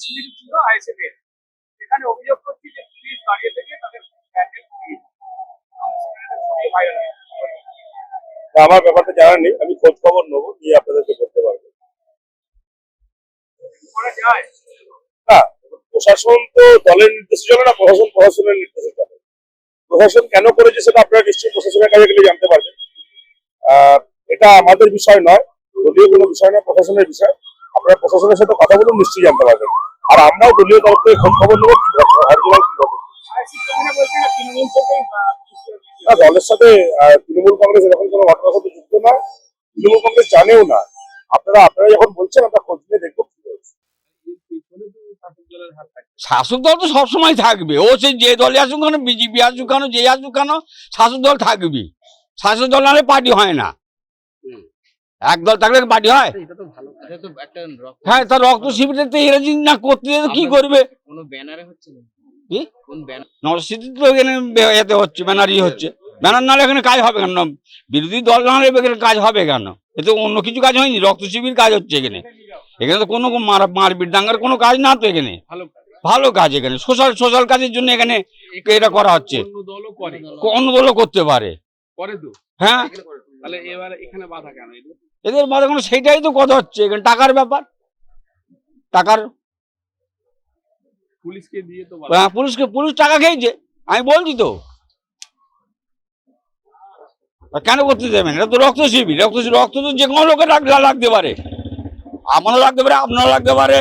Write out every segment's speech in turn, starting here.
শিবির ছিল আইএসএফ এর। এখানে অভিযোগ করছি যে পুলিশ দাঁড়িয়ে থেকে তাদের ক্যান্ডেল ভাইরাল হয়। আমার ব্যাপারটা জানা নেই, আমি খোঁজ খবর নেবো, নিয়ে আপনাদেরকে বলতে পারবো। করা যায় না, প্রশাসন তো দলের নির্দেশে চলে না, প্রশাসন প্রশাসনের নির্দেশে চলে। প্রশাসন কেন করেছে সেটা আপনারা নিশ্চয়ই প্রশাসনের কাছে গেলে জানতে পারবেন। এটা আমাদের বিষয় নয়, দলীয় কোনো বিষয় নয়, প্রশাসনের বিষয়। আপনারা প্রশাসনের সাথে কথা বলুন, নিশ্চয়ই জানতে পারবেন। আর আমরাও দলীয় তরফ থেকে খোঁজ খবর নেবো কি অরিজিনাল কি ঘটে। তৃণমূল থেকে না, দলের সাথে তৃণমূল কংগ্রেস এরকম কোনো ঘটনার সাথে যুক্ত না, তৃণমূল কংগ্রেস জানেও না। আপনারা যখন বলছেন আমরা খোঁজ নিয়ে দেখবো কি হয়েছে। শাসক দল তো সবসময় থাকবে, ও সে যে দলে আসুক কেন, বিজেপি আসুক কেন, যে আসুক কেন, শাসক দল থাকবে। শাসক দল নাহলে পার্টি হয় না, এক দল থাকলে পার্টি হয়। হ্যাঁ, তার রক্ত শিবিরে তো এরা যদি না করতে কি করবে? কি নরসিংদী তো এখানে এতে হচ্ছে, ব্যানারই হচ্ছে। ব্যানার নাহলে এখানে কাজ হবে কেন? বিরোধী দল নাহলে এখানে কাজ হবে কেন? এতে অন্য কিছু কাজ হয়নি, রক্ত শিবির কাজ হচ্ছে এখানে। এখানে তো কোনো মারপিট দাঙ্গার কোনো কাজ না তো এখানে, ভালো কাজ এখানে, সোশ্যাল কাজের জন্য এখানে এটা করা হচ্ছে। অন্য দলও করতে পারে, হ্যাঁ। এদের বাধা কোনো, সেইটাই তো কথা হচ্ছে এখানে, টাকার ব্যাপার। টাকার পুলিশকে দিয়ে তো, পুলিশ টাকা খেয়েছে, আমি বলছি তো। কেন করতে দেবেন? এটা তো রক্ত শিবির, রক্ত তো যে কোনো লোকের লাগতে পারে, আমারও লাগতে পারে, আপনারও লাগতে পারে।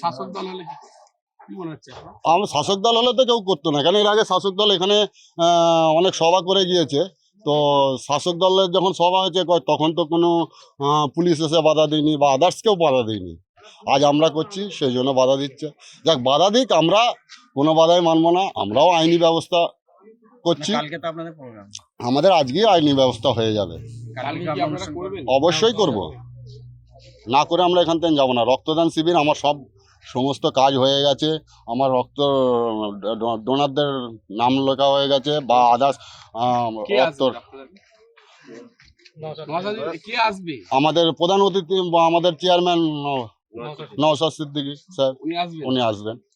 শাসক দল হলে শাসক দল হলে তো কেউ করতো না, কেন এর আগে শাসক দল এখানে অনেক সভা করে গিয়েছে। তো শাসক দলের যখন সভা হয়েছে তখন তো কোনো পুলিশ এসে বাধা দেয়নি বা আদার্স কেউ বাধা দেয়নি। আজ আমরা করছি সেই জন্য বাধা দিচ্ছে। যাক, বাধা দিক, আমরা কোনো বাধাই মানবো না, আমরাও আইনি ব্যবস্থা করছি। আমাদের আজকেই আইনি ব্যবস্থা হয়ে যাবে, অবশ্যই করব। না করে আমরা এখান থেকে যাবো না। রক্তদান শিবির আমার সমস্ত কাজ হয়ে গেছে, আমার রক্ত ডোনারদের নাম লেখা হয়ে গেছে বা আদার্স আমাদের প্রধান অতিথি বা আমাদের চেয়ারম্যান নওশাদ সিদ্দিকী স্যার, উনি আসবেন।